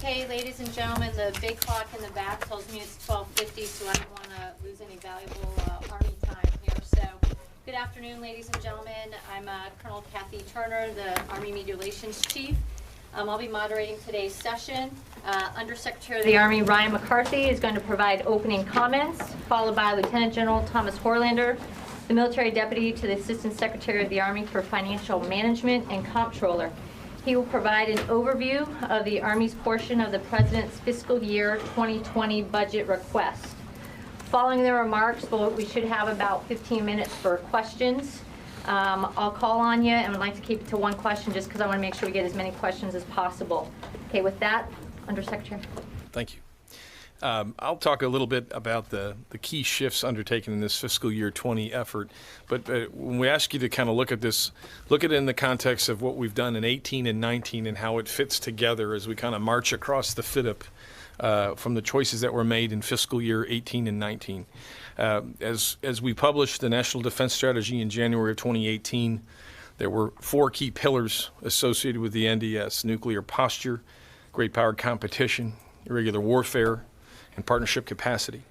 Okay, ladies and gentlemen, the big clock in the back tells me it's 12:50, so I don't want to lose any valuable Army time here. So, good afternoon, ladies and gentlemen. I'm Colonel Kathy Turner, the Army Media Relations Chief. I'll be moderating today's session. Undersecretary of the Army Ryan McCarthy is going to provide opening comments, followed by Lieutenant General Thomas Horlander, the Military Deputy to the Assistant Secretary of the Army for Financial Management and Comptroller. He will provide an overview of the Army's portion of the President's fiscal year 2020 budget request. Following the remarks, we should have about 15 minutes for questions. I'll call on you, and I'd like to keep it to one question just because I want to make sure we get as many questions as possible. Okay, with that, Undersecretary. Thank you. I'll talk a little bit about the key shifts undertaken in this fiscal year 20 effort. But when we ask you to kind of look at this, look at it in the context of what we've done in 18 and 19 and how it fits together as we kind of march across the FIDP from the choices that were made in fiscal year 18 and 19. As we published the National Defense Strategy in January of 2018, there were 4 key pillars associated with the NDS: nuclear posture, great power competition, irregular warfare, and partnership capacity.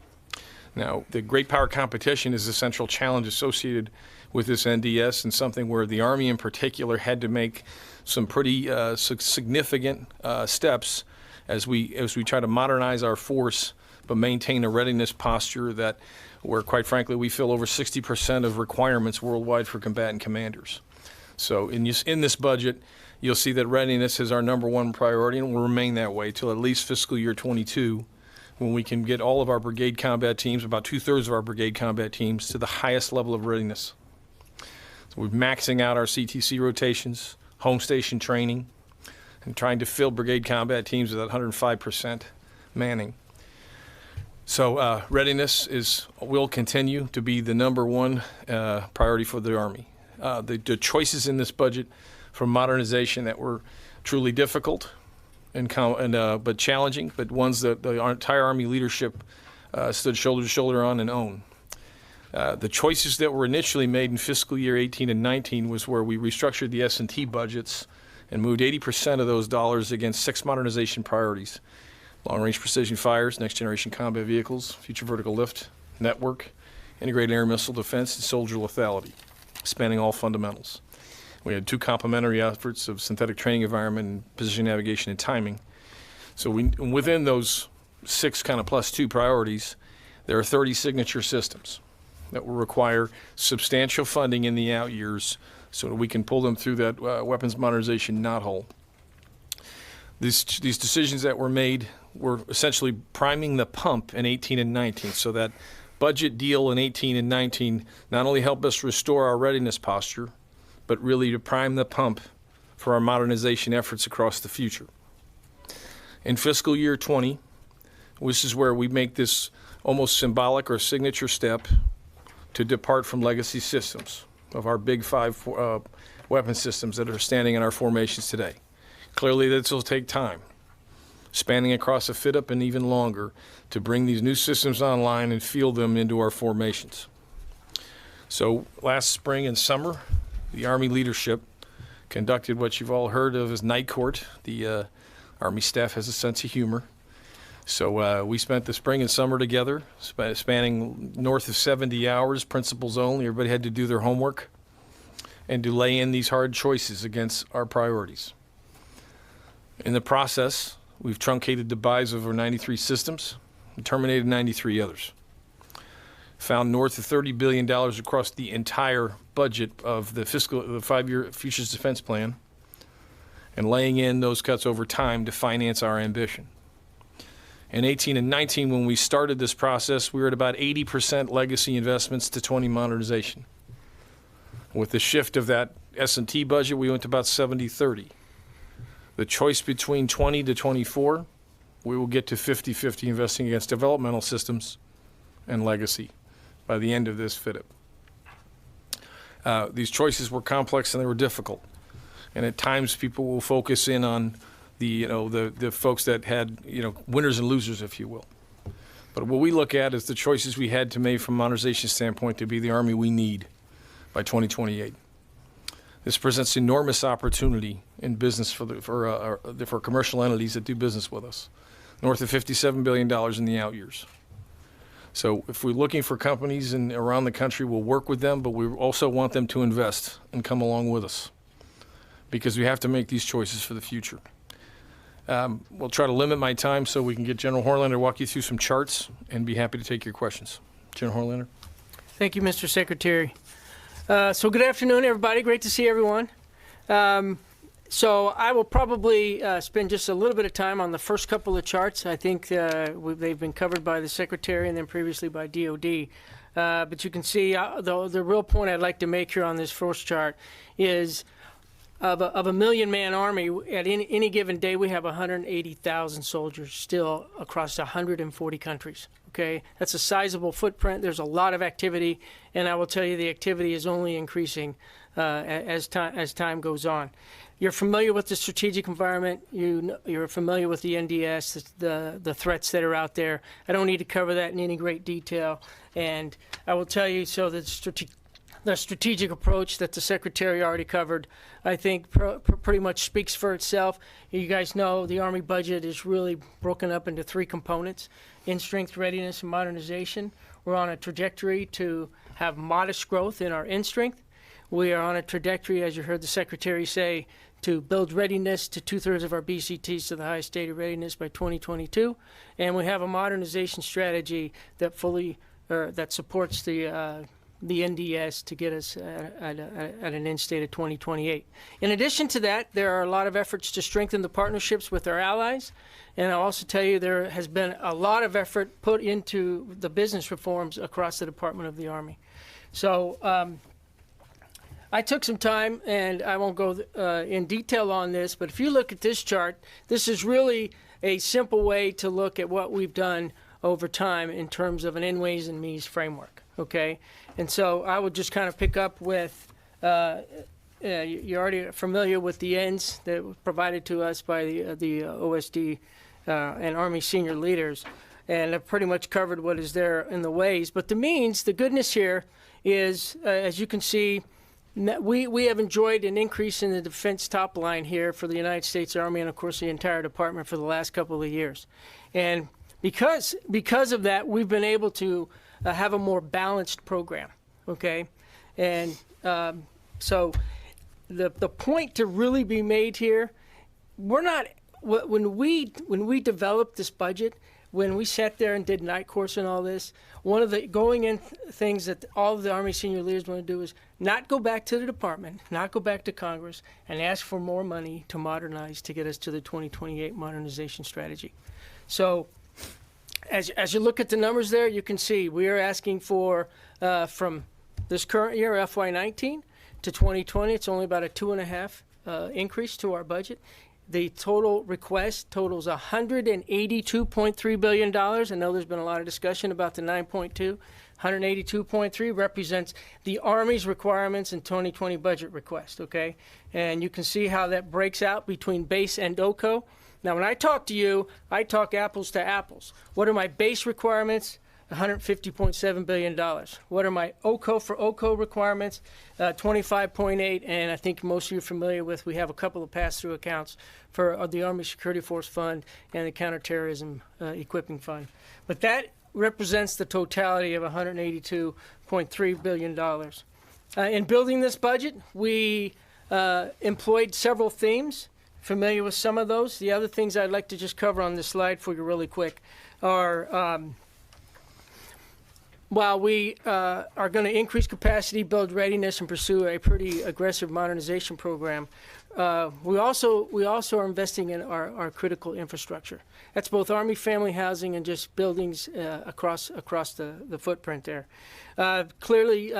Now, the great power competition is the central challenge associated with this NDS, and something where the Army in particular had to make some pretty significant steps as we try to modernize our force but maintain a readiness posture that where, quite frankly, we fill over 60% of requirements worldwide for combatant commanders. So in this budget, you'll see that readiness is our #1 priority and will remain that way till at least fiscal year 22, when we can get all of our brigade combat teams, about 2/3 of our brigade combat teams, to the highest level of readiness. So we're maxing out our CTC rotations, home station training, and trying to fill brigade combat teams with 105% manning. So readiness will continue to be the #1 priority for the Army. The choices in this budget for modernization that were truly difficult but challenging, but ones that the entire Army leadership stood shoulder to shoulder on and own. The choices that were initially made in fiscal year 18 and 19 was where we restructured the S&T budgets and moved 80% of those dollars against 6 modernization priorities: long-range precision fires, next-generation combat vehicles, future vertical lift, network, integrated air missile defense, and soldier lethality, spanning all fundamentals. We had 2 complementary efforts of synthetic training environment and position navigation and timing. So within those 6 kind of +2 priorities, there are 30 signature systems that will require substantial funding in the out years so that we can pull them through that weapons modernization knothole. These decisions that were made were essentially priming the pump in 18 and 19, so that budget deal in 18 and 19 not only helped us restore our readiness posture, but really to prime the pump for our modernization efforts across the future. In fiscal year 20, this is where we make this almost symbolic or signature step to depart from legacy systems of our big 5 weapon systems that are standing in our formations today. Clearly, this will take time, spanning across a FIDP and even longer, to bring these new systems online and field them into our formations. So last spring and summer, the Army leadership conducted what you've all heard of as night court. The Army staff has a sense of humor. So we spent the spring and summer together, spanning north of 70 hours, principals only. Everybody had to do their homework and to lay in these hard choices against our priorities. In the process, we've truncated the buys of over 93 systems and terminated 93 others. Found north of $30 billion across the entire budget of the 5-year Futures Defense Plan, and laying in those cuts over time to finance our ambition. In 18 and 19, when we started this process, we were at about 80% legacy investments to 20 modernization. With the shift of that S&T budget, we went to about 70-30. The choice between 20 to 24, we will get to 50-50 investing against developmental systems and legacy by the end of this FIDP. These choices were complex and they were difficult. And at times people will focus in on the folks that had, winners and losers, if you will. But what we look at is the choices we had to make from a modernization standpoint to be the Army we need by 2028. This presents enormous opportunity in business for commercial entities that do business with us, north of $57 billion in the out years. So if we're looking for companies around the country, we'll work with them, but we also want them to invest and come along with us because we have to make these choices for the future. We'll try to limit my time so we can get General Horlander to walk you through some charts and be happy to take your questions. General Horlander. Thank you, Mr. Secretary. So good afternoon, everybody. Great to see everyone. So I will probably spend just a little bit of time on the first couple of charts. I think they've been covered by the Secretary and then previously by DOD. But you can see the real point I'd like to make here on this first chart is of a million-man army, at any given day we have 180,000 soldiers still across 140 countries. Okay, that's a sizable footprint. There's a lot of activity, and I will tell you the activity is only increasing as time goes on. You're familiar with the strategic environment. You're familiar with the NDS, the threats that are out there. I don't need to cover that in any great detail. And I will tell you, so the strategic approach that the Secretary already covered, I think pretty much speaks for itself. You guys know the Army budget is really broken up into three components: in-strength, readiness, and modernization. We're on a trajectory to have modest growth in our in-strength. We are on a trajectory, as you heard the Secretary say, to build readiness to 2/3 of our BCTs to the highest state of readiness by 2022, and we have a modernization strategy that that supports the NDS to get us at an end state of 2028. In addition to that, there are a lot of efforts to strengthen the partnerships with our allies, and I'll also tell you there has been a lot of effort put into the business reforms across the Department of the Army. So I took some time, and I won't go in detail on this, but if you look at this chart, this is really a simple way to look at what we've done over time in terms of an in ways and means framework, okay? And so I would just kind of pick up with, you're already familiar with the ends that were provided to us by the OSD and Army senior leaders, and I've pretty much covered what is there in the ways. But the means, the goodness here is, as you can see, we have enjoyed an increase in the defense top line here for the United States Army and, of course, the entire department for the last couple of years. And because of that, we've been able to have a more balanced program, okay? And so the point to really be made here, we're not, when we developed this budget, when we sat there and did night course and all this, one of the going in things that all of the Army senior leaders want to do is not go back to the department, not go back to Congress, and ask for more money to modernize to get us to the 2028 modernization strategy. So as you look at the numbers there, you can see we are asking for, from this current year, FY19, to 2020, it's only about a 2.5 increase to our budget. The total request totals $182.3 billion. I know there's been a lot of discussion about the 9.2. 182.3 represents the Army's requirements in 2020 budget request, okay? And you can see how that breaks out between base and OCO. Now, when I talk to you, I talk apples to apples. What are my base requirements? $150.7 billion. What are my OCO for OCO requirements? 25.8, and I think most of you are familiar with, we have a couple of pass-through accounts for the Army Security Force Fund and the Counterterrorism Equipping Fund. But that represents the totality of $182.3 billion. In building this budget, we employed several themes. Familiar with some of those? The other things I'd like to just cover on this slide for you really quick are while we are going to increase capacity, build readiness, and pursue a pretty aggressive modernization program, we also are investing in our critical infrastructure. That's both Army family housing and just buildings across the footprint there. Clearly,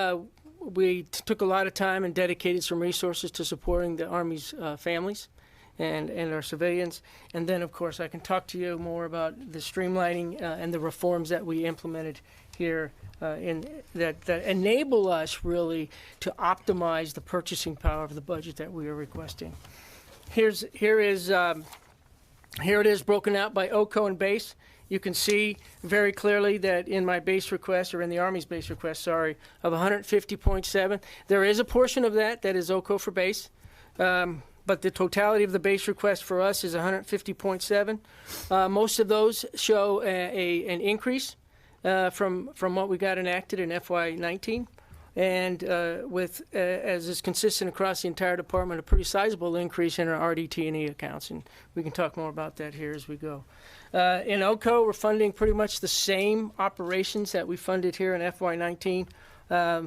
we took a lot of time and dedicated some resources to supporting the Army's families and our civilians. And then, of course, I can talk to you more about the streamlining and the reforms that we implemented here that enable us really to optimize the purchasing power of the budget that we are requesting. Here is Here it is broken out by OCO and base. You can see very clearly that in my base request, or in the Army's base request, sorry, of 150.7, there is a portion of that that is OCO for base. But the totality of the base request for us is 150.7. Most of those show an increase from what we got enacted in FY19. And as is consistent across the entire department, a pretty sizable increase in our RDT&E accounts, and we can talk more about that here as we go. In OCO, we're funding pretty much the same operations that we funded here in FY19,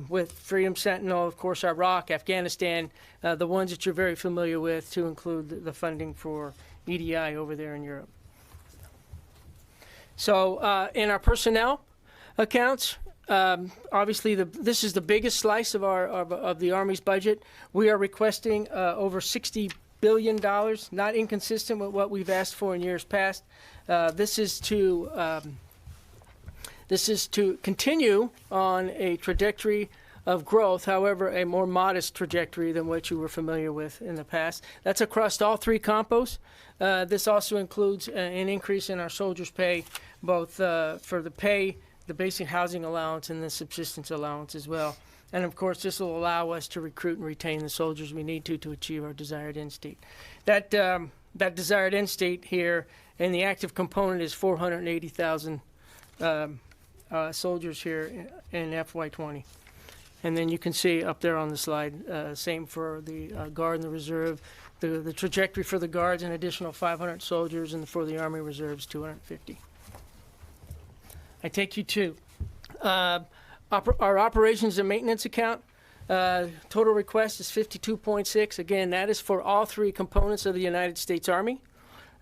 with Freedom Sentinel, of course, Iraq, Afghanistan, the ones that you're very familiar with, to include the funding for EDI over there in Europe. So in our personnel accounts, obviously, this is the biggest slice of the Army's budget. We are requesting over $60 billion, not inconsistent with what we've asked for in years past. This is to continue on a trajectory of growth, however, a more modest trajectory than what you were familiar with in the past. That's across all three compos. This also includes an increase in our soldiers' pay, both for the pay, the basic housing allowance, and the subsistence allowance as well. And of course, this will allow us to recruit and retain the soldiers we need to achieve our desired end state. That desired end state here in the active component is 480,000 soldiers here in FY20. And then you can see up there on the slide, same for the Guard and the Reserve. The trajectory for the Guards, an additional 500 soldiers, and for the Army Reserves, 250. I take you to our operations and maintenance account. Total request is 52.6. Again, that is for all three components of the United States Army.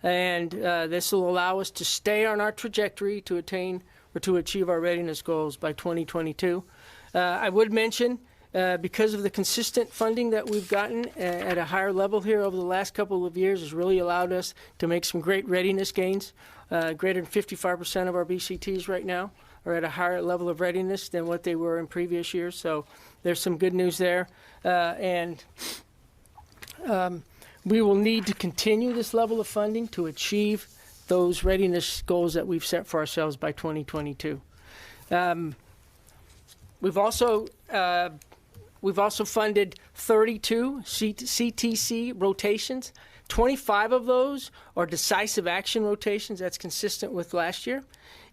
And this will allow us to stay on our trajectory to attain or to achieve our readiness goals by 2022. I would mention, because of the consistent funding that we've gotten at a higher level here over the last couple of years, has really allowed us to make some great readiness gains. Greater than 55% of our BCTs right now are at a higher level of readiness than what they were in previous years. So there's some good news there. And we will need to continue this level of funding to achieve those readiness goals that we've set for ourselves by 2022. We've also funded 32 CTC rotations. 25 of those are decisive action rotations. That's consistent with last year.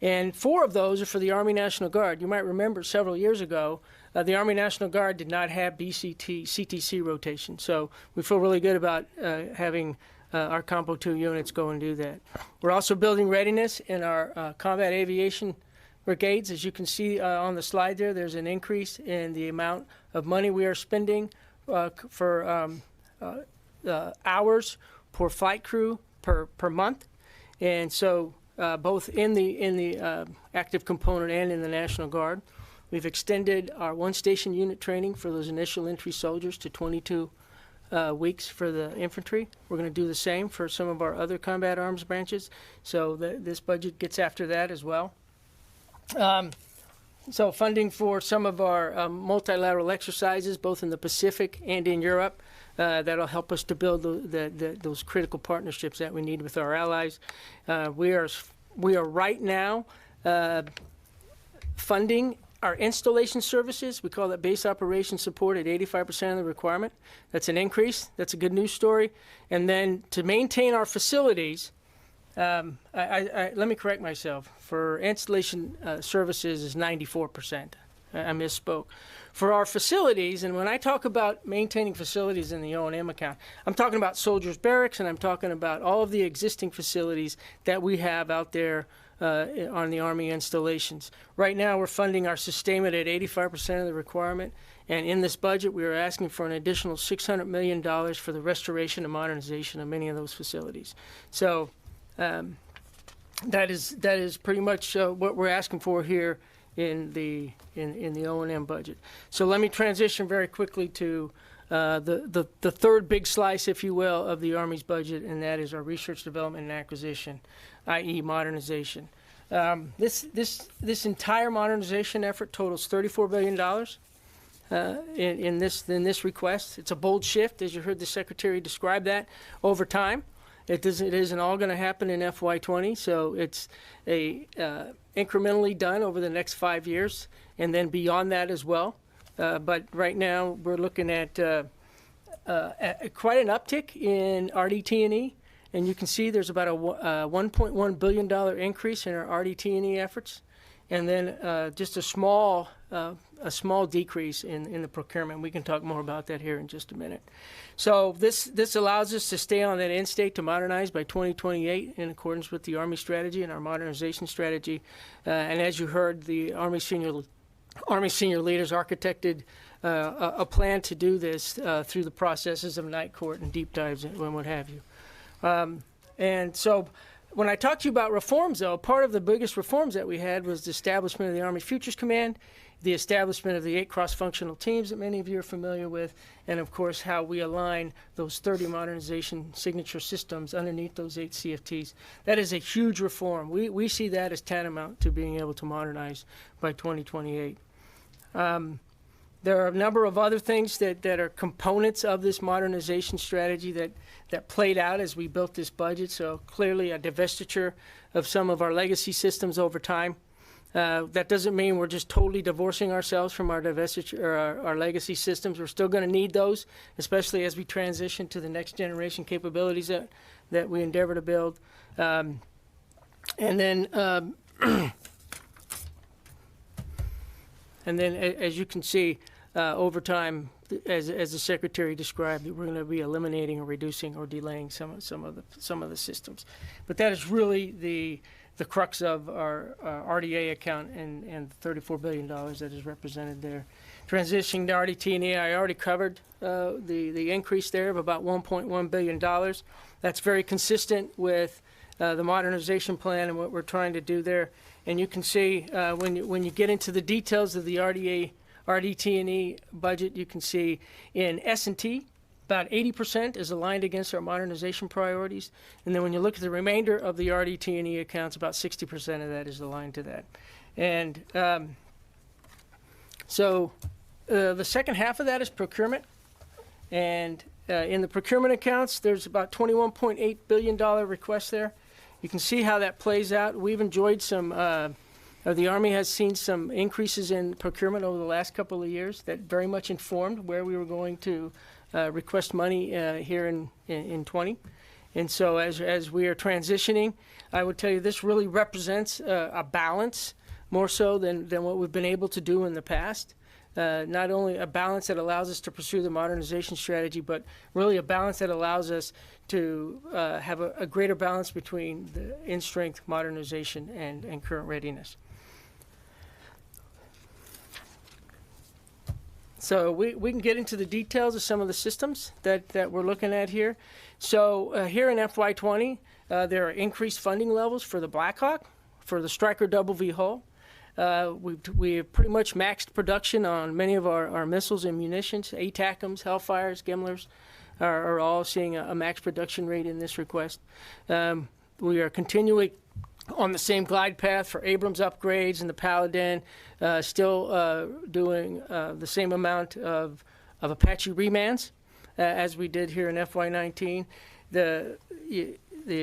And 4 of those are for the Army National Guard. You might remember several years ago, the Army National Guard did not have CTC rotation. So we feel really good about having our Compo 2 units go and do that. We're also building readiness in our combat aviation brigades. As you can see on the slide there, there's an increase in the amount of money we are spending for hours per flight crew per month. And so both in the active component and in the National Guard, we've extended our one-station unit training for those initial entry soldiers to 22 weeks for the infantry. We're going to do the same for some of our other combat arms branches. So this budget gets after that as well. So funding for some of our multilateral exercises, both in the Pacific and in Europe, that'll help us to build those critical partnerships that we need with our allies. We are right now funding our installation services. We call that base operation support at 85% of the requirement. That's an increase. That's a good news story. And then to maintain our facilities, let me correct myself. For installation services is 94%. I misspoke. For our facilities, and when I talk about maintaining facilities in the O&M account, I'm talking about soldiers' barracks, and I'm talking about all of the existing facilities that we have out there on the Army installations. Right now, we're funding our sustainment at 85% of the requirement, and in this budget, we are asking for an additional $600 million for the restoration and modernization of many of those facilities. So that is pretty much what we're asking for here in the O&M budget. So let me transition very quickly to the third big slice, if you will, of the Army's budget, and that is our research, development, and acquisition, i.e. modernization. This entire modernization effort totals $34 billion in this request. It's a bold shift, as you heard the Secretary describe that, over time. It isn't all going to happen in FY20, so it's incrementally done over the next 5 years, and then beyond that as well. But right now we're looking at quite an uptick in RDT&E, and you can see there's about a $1.1 billion increase in our RDT&E efforts, and then just a small decrease in the procurement. We can talk more about that here in just a minute. So this allows us to stay on that end state to modernize by 2028 in accordance with the Army strategy and our modernization strategy. And as you heard, the Army senior leaders architected a plan to do this through the processes of night court and deep dives and what have you. And so when I talk to you about reforms, though, part of the biggest reforms that we had was the establishment of the Army Futures Command, the establishment of the 8 cross-functional teams that many of you are familiar with, and of course how we align those 30 modernization signature systems underneath those 8 CFTs. That is a huge reform. We see that as tantamount to being able to modernize by 2028. There are a number of other things that are components of this modernization strategy that played out as we built this budget. So clearly a divestiture of some of our legacy systems over time. That doesn't mean we're just totally divorcing ourselves from our divestiture or our legacy systems. We're still going to need those, especially as we transition to the next generation capabilities that we endeavor to build. And then as you can see, over time, as the Secretary described, we're going to be eliminating or reducing or delaying some of the systems. But that is really the crux of our RDA account and the $34 billion that is represented there. Transitioning to RDT&E, I already covered the increase there of about $1.1 billion. That's very consistent with the modernization plan and what we're trying to do there. And you can see when you get into the details of the RDT&E budget, you can see in S&T, about 80% is aligned against our modernization priorities. And then when you look at the remainder of the RDT&E accounts, about 60% of that is aligned to that. And so the second half of that is procurement. And in the procurement accounts, there's about $21.8 billion request there. You can see how that plays out. We've enjoyed some, the Army has seen some increases in procurement over the last couple of years that very much informed where we were going to request money here in 20. And so as we are transitioning, I would tell you this really represents a balance more so than what we've been able to do in the past. Not only a balance that allows us to pursue the modernization strategy, but really a balance that allows us to have a greater balance between the in-strength modernization and current readiness. So we can get into the details of some of the systems that we're looking at here. So here in FY20, there are increased funding levels for the Black Hawk, for the Stryker Double V Hull. We have pretty much maxed production on many of our missiles and munitions. ATACMs, Hellfires, Gimlers are all seeing a max production rate in this request. We are continuing on the same glide path for Abrams upgrades and the Paladin, still doing the same amount of Apache remands as we did here in FY19. The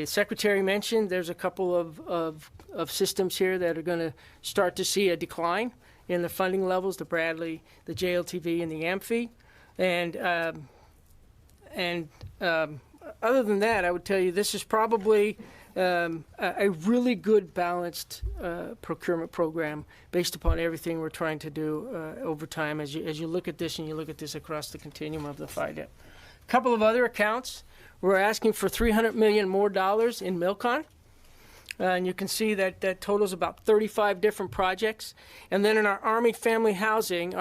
Secretary mentioned there's a couple of systems here that are going to start to see a decline in the funding levels, the Bradley, the JLTV, and the AMPHI. And other than that, I would tell you this is probably a really good balanced procurement program based upon everything we're trying to do over time as you look at this and you look at this across the continuum of the FIDEP. A couple of other accounts. We're asking for $300 million more in MILCON. And you can see that totals about 35 different projects. And then in our Army Family Housing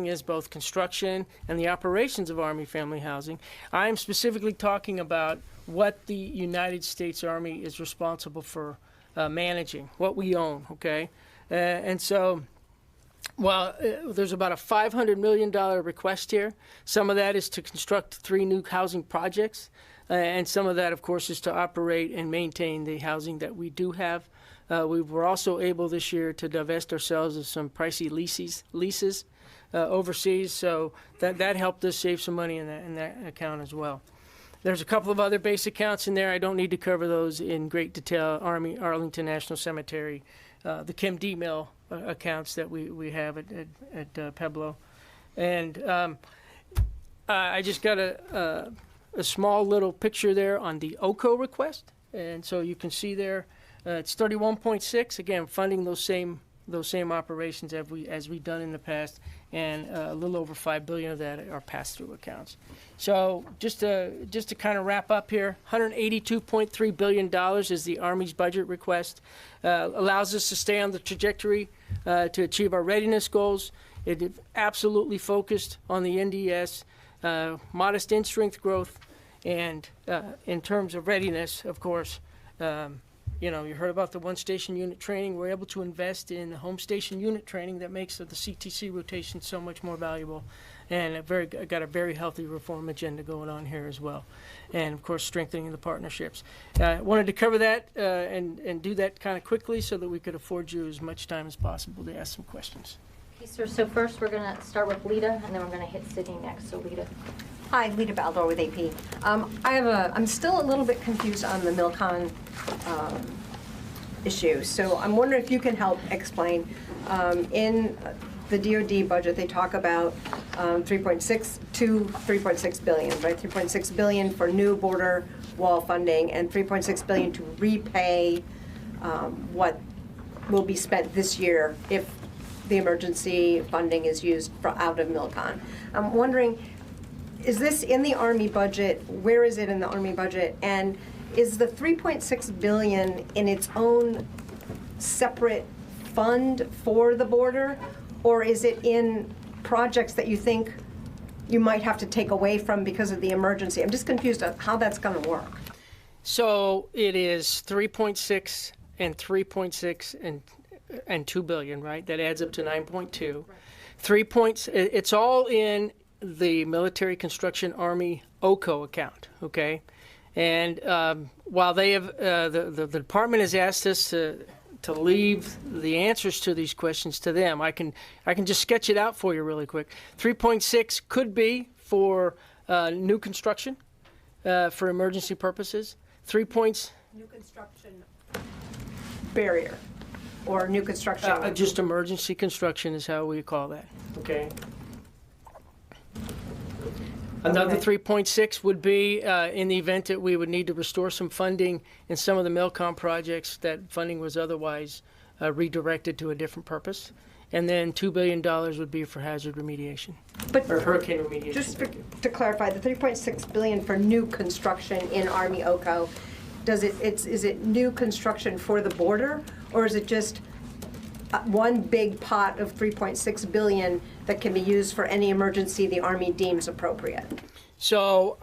is both construction and the operations of Army Family Housing. I am specifically talking about what the United States Army is responsible for managing, what we own, okay? And so while there's about a $500 million request here, some of that is to construct 3 new housing projects. And some of that, of course, is to operate and maintain the housing that we do have. We were also able this year to divest ourselves of some pricey leases overseas, so that helped us save some money in that account as well. There's a couple of other base accounts in there. I don't need to cover those in great detail. Army, Arlington National Cemetery, the Kim D mill accounts that we have at Pueblo. And I just got a small little picture there on the OCO request. And so you can see there, it's 31.6, again, funding those same operations as we've done in the past, and a little over $5 billion of that are pass-through accounts. So just to kind of wrap up here, $182.3 billion is the Army's budget request. Allows us to stay on the trajectory to achieve our readiness goals. It is absolutely focused on the NDS, modest in-strength growth, and in terms of readiness, of course, you heard about the one-station unit training. We're able to invest in the home station unit training that makes the CTC rotation so much more valuable, and got a very healthy reform agenda going on here as well, and of course strengthening the partnerships. Wanted to cover that and do that kind of quickly so that we could afford you as much time as possible to ask some questions. Okay, sir. So first we're going to start with Lita, and then we're going to hit Sydney next. So Lita. Hi, Lita Baldor with AP. I'm still a little bit confused on the MILCON issue. So I'm wondering if you can help explain. In the DoD budget, they talk about 3.6 billion, right? 3.6 billion for new border wall funding and 3.6 billion to repay what will be spent this year if the emergency funding is used out of MILCON. I'm wondering, is this in the Army budget? Where is it in the Army budget? And is the 3.6 billion in its own separate fund for the border? Or is it in projects that you think you might have to take away from because of the emergency? I'm just confused on how that's going to work. So it is 3.6 and 3.6 and 2 billion, right? That adds up to 9.2. Right. 3 points. It's all in the Military Construction Army OCO account, okay? And while they have, the department has asked us to leave the answers to these questions to them, I can just sketch it out for you really quick. 3.6 could be for new construction for emergency purposes. 3 points. New construction barrier or new construction? Just emergency construction is how we call that, okay? Another 3.6 would be in the event that we would need to restore some funding in some of the MILCON projects that funding was otherwise redirected to a different purpose. And then $2 billion would be for hazard remediation, or hurricane remediation. Just to clarify, the $3.6 billion for new construction in Army OCO, is it new construction for the border, or is it just one big pot of $3.6 billion that can be used for any emergency the Army deems appropriate? So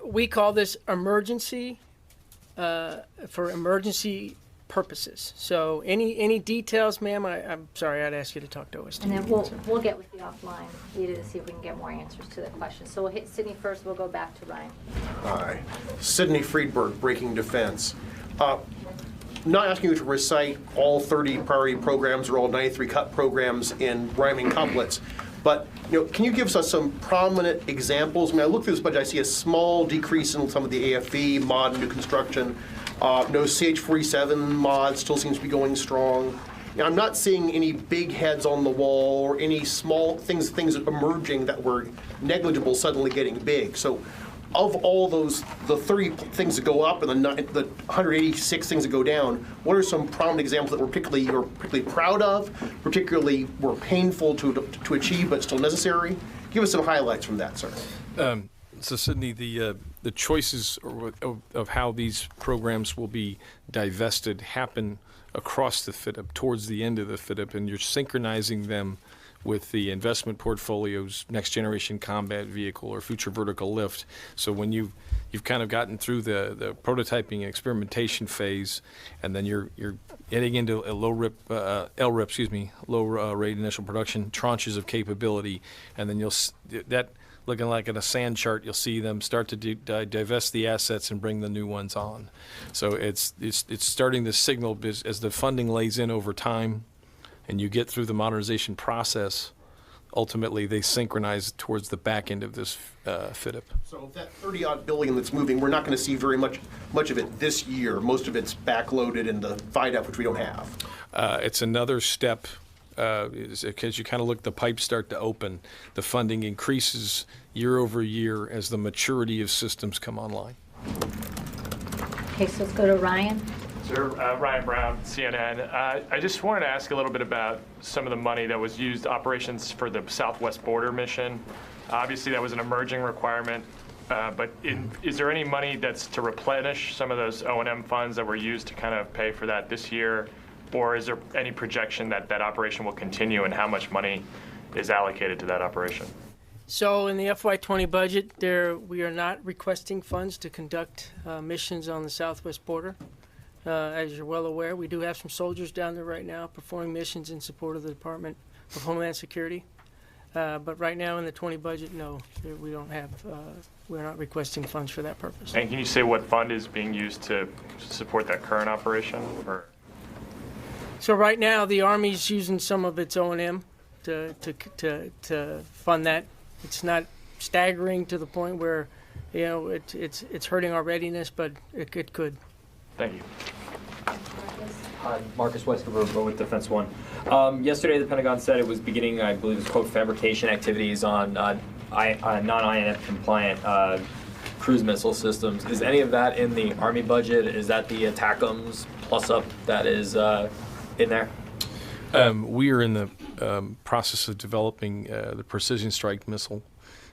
we call this emergency for emergency purposes. So any details, ma'am? I'm sorry, I'd ask you to talk to us. And then we'll get with you offline, Lita, to see if we can get more answers to the question. So we'll hit Sydney first. We'll go back to Ryan. Hi, Sidney Friedberg, Breaking Defense. Not asking you to recite all 30 priority programs or all 93 cut programs in rhyming couplets, but can you give us some prominent examples? I mean, I look through this budget, I see a small decrease in some of the AFV mod and new construction. No CH-47 mod still seems to be going strong. I'm not seeing any big heads on the wall or any small things emerging that were negligible suddenly getting big. So of all those, the 30 things that go up and the 186 things that go down, what are some prominent examples that you're particularly proud of, particularly were painful to achieve but still necessary? Give us some highlights from that, sir. So, Sydney, the choices of how these programs will be divested happen across the FITIP, towards the end of the FITIP, and you're synchronizing them with the investment portfolio's next generation combat vehicle or future vertical lift. So when you've kind of gotten through the prototyping and experimentation phase, and then you're getting into a low rate initial production tranches of capability, and then looking like in a sand chart, you'll see them start to divest the assets and bring the new ones on. So it's starting to signal as the funding lays in over time, and you get through the modernization process, ultimately they synchronize towards the back end of this FIDIP. So that 30-odd billion that's moving, we're not going to see very much of it this year. Most of it's backloaded in the FIDIP, which we don't have. It's another step. As you kind of look, the pipes start to open. The funding increases year over year as the maturity of systems come online. Okay, so let's go to Ryan. Sir, Ryan Brown, CNN. I just wanted to ask a little bit about some of the money that was used, operations for the Southwest Border Mission. Obviously, that was an emerging requirement, but is there any money that's to replenish some of those O&M funds that were used to kind of pay for that this year? Or is there any projection that that operation will continue, and how much money is allocated to that operation? So in the FY20 budget, we are not requesting funds to conduct missions on the southwest border. As you're well aware, we do have some soldiers down there right now performing missions in support of the Department of Homeland Security. But right now in the 20 budget, no, we don't have, we're not requesting funds for that purpose. And can you say what fund is being used to support that current operation? Or? So right now, the Army's using some of its O&M to fund that. It's not staggering to the point where, you know, it's hurting our readiness, but it could. Thank you. Hi, Marcus Westover with Defense.gov. Yesterday, the Pentagon said it was beginning, I believe it's quote, fabrication activities on non-INF compliant cruise missile systems. Is any of that in the Army budget? Is that the ATACMS plus up that is in there? We are in the process of developing the Precision Strike Missile,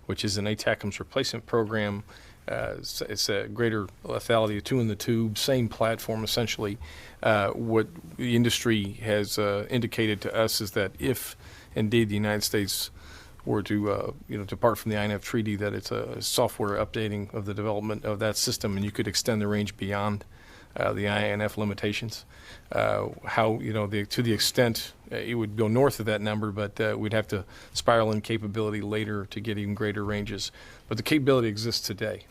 which is an ATACMS replacement program. It's a greater lethality, a two in the tube, same platform essentially. What the industry has indicated to us is that if indeed the United States were to depart from the INF treaty, that it's a software updating of the development of that system, and you could extend the range beyond the INF limitations. To the extent it would go north of that number, but we'd have to spiral in capability later to get even greater ranges. But the capability exists today.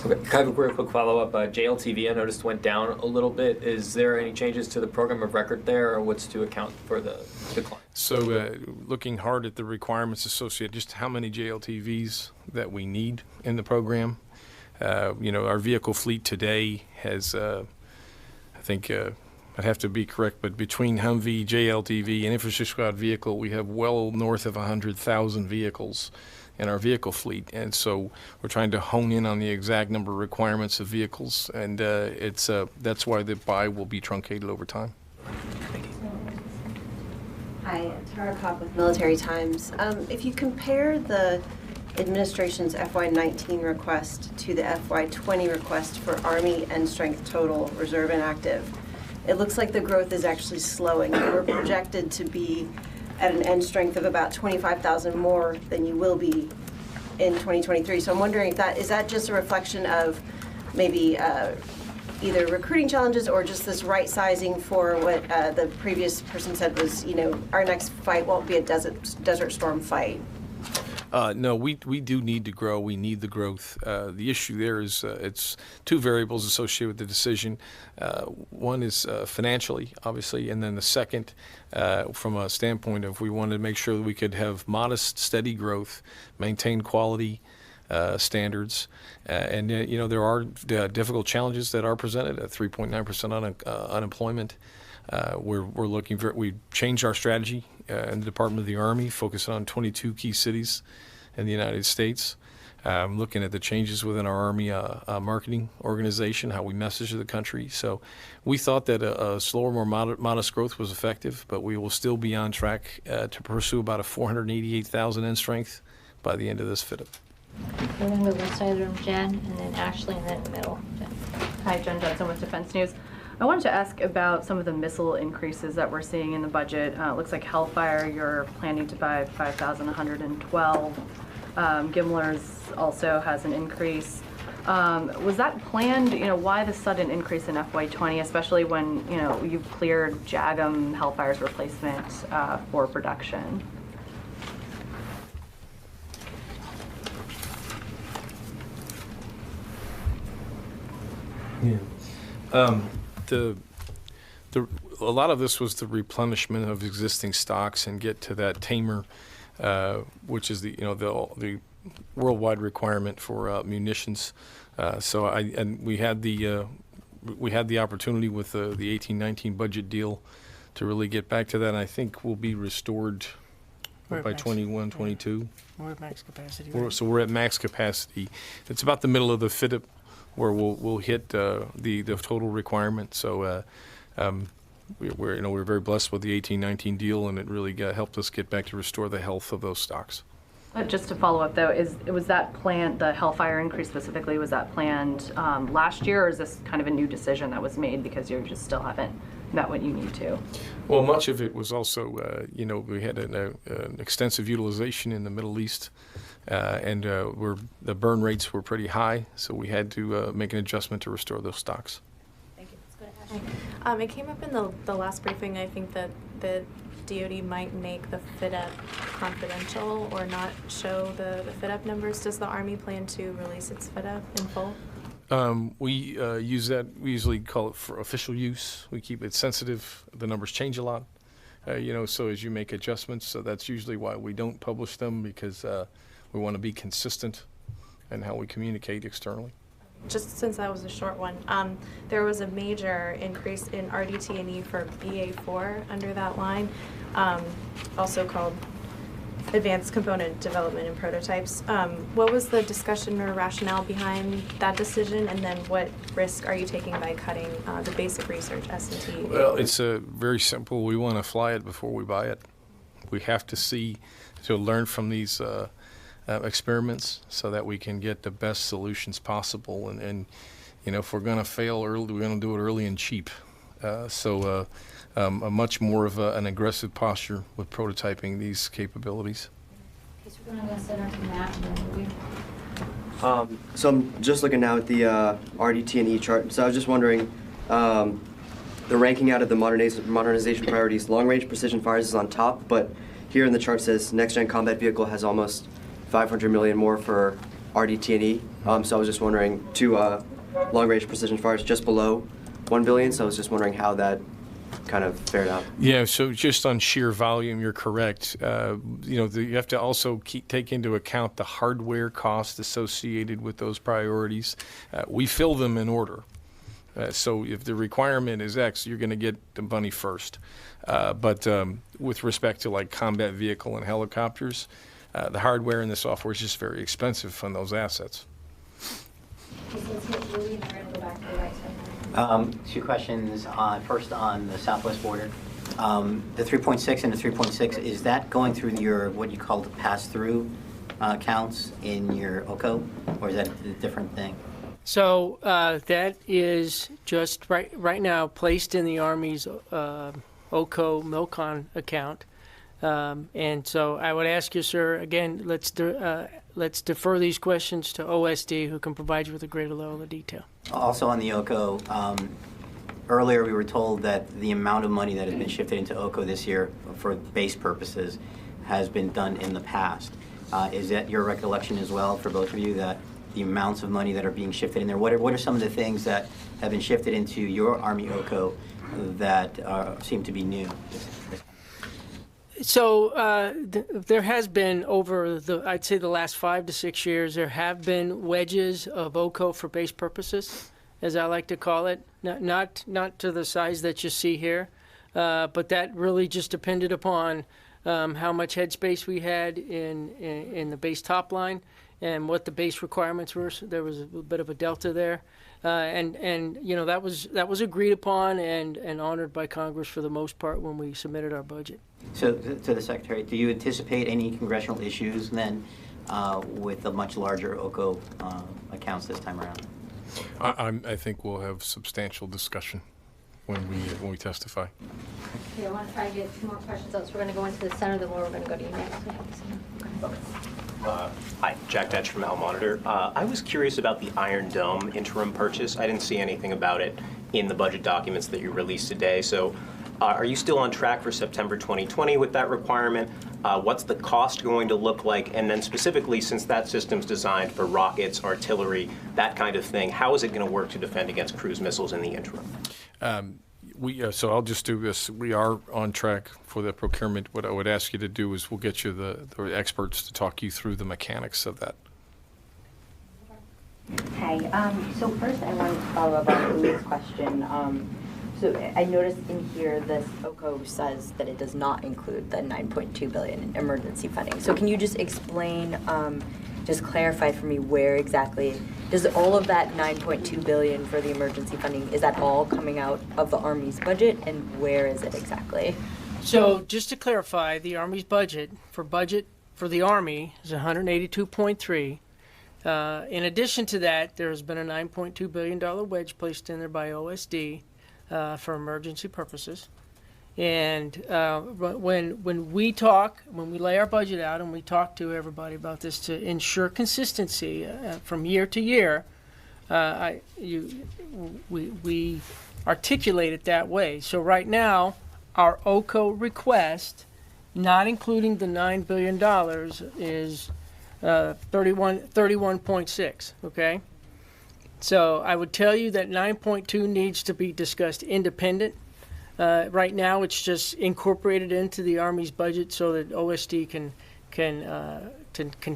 Okay. I have a very quick follow-up. JLTV, I noticed, went down a little bit. Is there any changes to the program of record there, or what's to account for the decline? So looking hard at the requirements associated, just how many JLTVs that we need in the program. Our vehicle fleet today has, I think I'd have to be correct, but between Humvee, JLTV, and infantry squad vehicle, we have well north of 100,000 vehicles in our vehicle fleet. And so we're trying to hone in on the exact number of requirements of vehicles, and that's why the buy will be truncated over time. Hi, Tara Cobb with Military Times. If you compare the administration's FY19 request to the FY20 request for Army end strength total, reserve and active, it looks like the growth is actually slowing. We're projected to be at an end strength of about 25,000 more than you will be in 2023. So I'm wondering if is that just a reflection of maybe either recruiting challenges or just this right sizing for what the previous person said was, our next fight won't be a desert storm fight? No, we do need to grow. We need the growth. The issue there is it's two variables associated with the decision. One is financially, obviously, and then the second, from a standpoint of we wanted to make sure that we could have modest, steady growth, maintain quality standards, and there are difficult challenges that are presented at 3.9% unemployment. We're looking for. We changed our strategy in the Department of the Army, focusing on 22 key cities in the United States. Looking at the changes within our Army marketing organization, how we message to the country. So we thought that a slower, more modest growth was effective, but we will still be on track to pursue about a 488,000 end strength by the end of this FIDIP. We're going to move this side of the room, Jen, and then Ashley, and then the middle. Jen. Hi, Jen Jensen with Defense News. I wanted to ask about some of the missile increases that we're seeing in the budget. It looks like Hellfire, you're planning to buy 5,112. Gimler's also has an increase. Was that planned? Why the sudden increase in FY20, especially when you've cleared JAGM Hellfire's replacement for production? Yeah. A lot of this was the replenishment of existing stocks and get to that tamer which is the worldwide requirement for munitions. We had the opportunity with the 18-19 budget deal to really get back to that. And I think we'll be restored by 21, 22. We're at max capacity. So we're at max capacity. It's about the middle of the FIDIP where we'll hit the total requirement. So we're very blessed with the 18-19 deal, and it really helped us get back to restore the health of those stocks. Just to follow up though, was that planned, the Hellfire increase specifically, was that planned last year, or is this kind of a new decision that was made because you just still haven't met what you need to? Well, much of it was also, we had an extensive utilization in the Middle East, and the burn rates were pretty high, so we had to make an adjustment to restore those stocks. Thank you. Let's go to Ashley. It came up in the last briefing, I think, that the DoD might make the FIDIP confidential or not show the FIDIP numbers. Does the Army plan to release its FIDIP in full? We use that. We usually call it for official use. We keep it sensitive. The numbers change a lot, so as you make adjustments. So that's usually why we don't publish them, because we want to be consistent in how we communicate externally. Just since that was a short one, there was a major increase in RDT&E for BA4 under that line, also called Advanced Component Development and Prototypes. What was the discussion or rationale behind that decision, and then what risk are you taking by cutting the basic research S&T? Well, it's very simple. We want to fly it before we buy it. We have to learn from these experiments so that we can get the best solutions possible. And if we're going to fail early, we're going to do it early and cheap. A much more of an aggressive posture with prototyping these capabilities. Okay, so we're going to go center to Matt and then Louis. So I'm just looking now at the RDT&E chart. So I was just wondering, the ranking out of the modernization priorities, long-range precision fires is on top, but here in the chart says next-gen combat vehicle has almost $500 million more for RDT&E. So I was just wondering, two long-range precision fires just below $1 billion. So I was just wondering how that kind of fared out. Yeah, so just on sheer volume, you're correct. You have to also take into account the hardware cost associated with those priorities. We fill them in order. So if the requirement is X, you're going to get the money first. But with respect to like combat vehicle and helicopters, the hardware and the software is just very expensive on those assets. Okay, so let's hit Louis and then we're going to go back to the right side. Two questions. First on the southwest border. The 3.6 and the 3.6, is that going through your, what you call the pass-through counts in your OCO, or is that a different thing? So that is just right now placed in the Army's OCO MILCON account. And so I would ask you, sir, again, let's defer these questions to OSD, who can provide you with a greater level of detail. Also on the OCO, earlier we were told that the amount of money that has been shifted into OCO this year for base purposes has been done in the past. Is that your recollection as well, for both of you, that the amounts of money that are being shifted in there? What are some of the things that have been shifted into your Army OCO that seem to be new? So there has been over I'd say the last 5 to 6 years, there have been wedges of OCO for base purposes, as I like to call it. Not to the size that you see here, but that really just depended upon how much headspace we had in the base top line and what the base requirements were. So there was a bit of a delta there. And that was agreed upon and honored by Congress for the most part when we submitted our budget. So to the Secretary, do you anticipate any congressional issues then with the much larger OCO accounts this time around? I think we'll have substantial discussion when we testify. Okay, I want to try to get 2 more questions out, so we're going to go into the center, then we're going to go to you next. Hi, Jack Detch from Al Monitor. I was curious about the Iron Dome interim purchase. I didn't see anything about it in the budget documents that you released today. So are you still on track for September 2020 with that requirement? What's the cost going to look like? And then specifically, since that system's designed for rockets, artillery, that kind of thing, how is it going to work to defend against cruise missiles in the interim? So I'll just do this. We are on track for the procurement. What I would ask you to do is we'll get you the experts to talk you through the mechanics of that. Hi. So first I wanted to follow up on Lou's question. So I noticed in here this OCO says that it does not include the $9.2 billion in emergency funding. So can you just explain, just clarify for me where exactly, does all of that $9.2 billion for the emergency funding, is that all coming out of the Army's budget, and where is it exactly? So just to clarify, the Army's budget for the Army is 182.3. In addition to that, there has been a $9.2 billion wedge placed in there by OSD for emergency purposes. And when we lay our budget out and we talk to everybody about this to ensure consistency from year to year, we articulate it that way. So right now, our OCO request, not including the $9 billion, is 31.6, okay? So I would tell you that 9.2 needs to be discussed independent. Right now, it's just incorporated into the Army's budget so that OSD can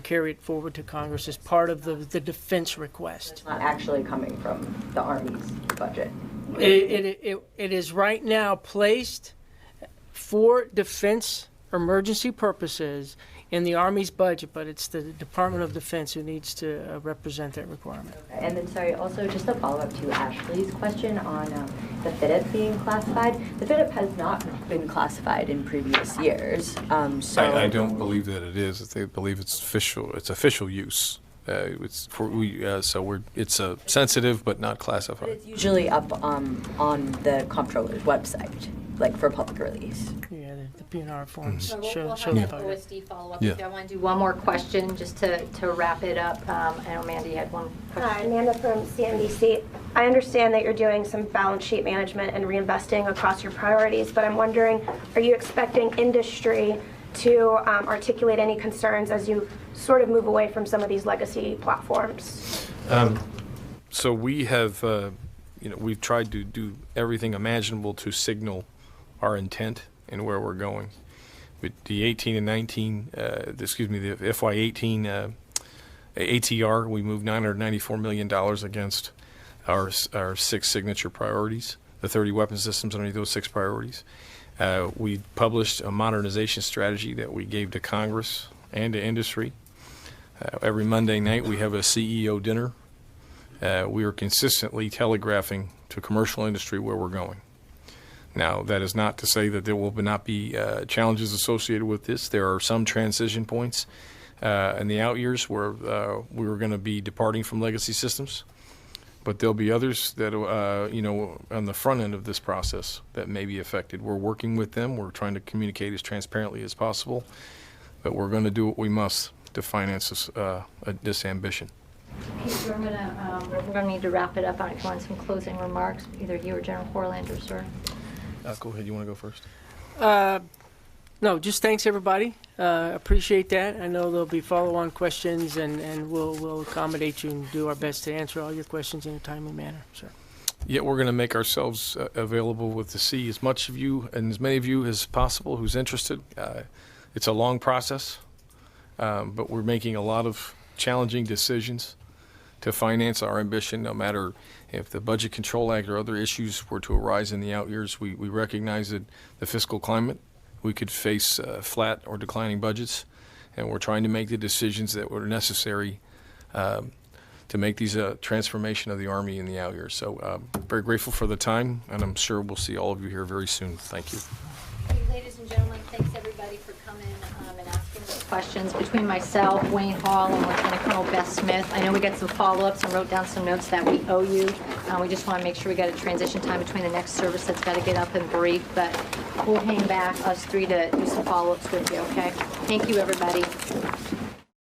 carry it forward to Congress as part of the defense request. It's not actually coming from the Army's budget. It is right now placed for defense emergency purposes in the Army's budget, but it's the Department of Defense who needs to represent that requirement. Okay. And then, sorry, also just a follow-up to Ashley's question on the FIDIP being classified. The FIDIP has not been classified in previous years. I don't believe that it is. They believe it's official. It's official use. It's sensitive but not classified. But it's usually up on the comptroller's website, like for public release. Yeah, the PNR forms So show we'll the have public. OSD follow up Yeah. with you. I want to do one more question just to wrap it up. I know Mandy had one question. Hi, Amanda from CNBC. I understand that you're doing some balance sheet management and reinvesting across your priorities, but I'm wondering, are you expecting industry to articulate any concerns as you sort of move away from some of these legacy platforms? So we have, we've tried to do everything imaginable to signal our intent and where we're going. With the 18 and 19, the FY18 ATR, we moved $994 million against our 6 signature priorities, the 30 weapon systems underneath those 6 priorities. We published a modernization strategy that we gave to Congress and to industry. Every Monday night we have a CEO dinner. We are consistently telegraphing to commercial industry where we're going. Now, that is not to say that there will not be challenges associated with this. There are some transition points in the out years where we're going to be departing from legacy systems. But there'll be others that, on the front end of this process that may be affected. We're working with them. We're trying to communicate as transparently as possible. But we're going to do what we must to finance this ambition. Okay, so we're going to need to wrap it up. If you want some closing remarks, either you or General Horlander, sir. Go ahead. You want to go first? No, just thanks everybody. Appreciate that. I know there'll be follow-on questions, and we'll accommodate you and do our best to answer all your questions in a timely manner, sir. Yeah, we're going to make ourselves available to see as much of you and as many of you as possible who's interested. It's a long process, but we're making a lot of challenging decisions to finance our ambition, no matter if the Budget Control Act or other issues were to arise in the out years. We recognize that the fiscal climate, we could face flat or declining budgets, and we're trying to make the decisions that were necessary to make these transformation of the Army in the out years. So very grateful for the time, and I'm sure we'll see all of you here very soon. Thank you. Okay, ladies and gentlemen, thanks everybody for coming and asking those questions. Between myself, Wayne Hall, and Lieutenant Colonel Beth Smith, I know we got some follow-ups and wrote down some notes that we owe you. We just want to make sure we got a transition time between the next service that's got to get up and brief, but we'll hang back, us 3, to do some follow-ups with you, okay? Thank you, everybody.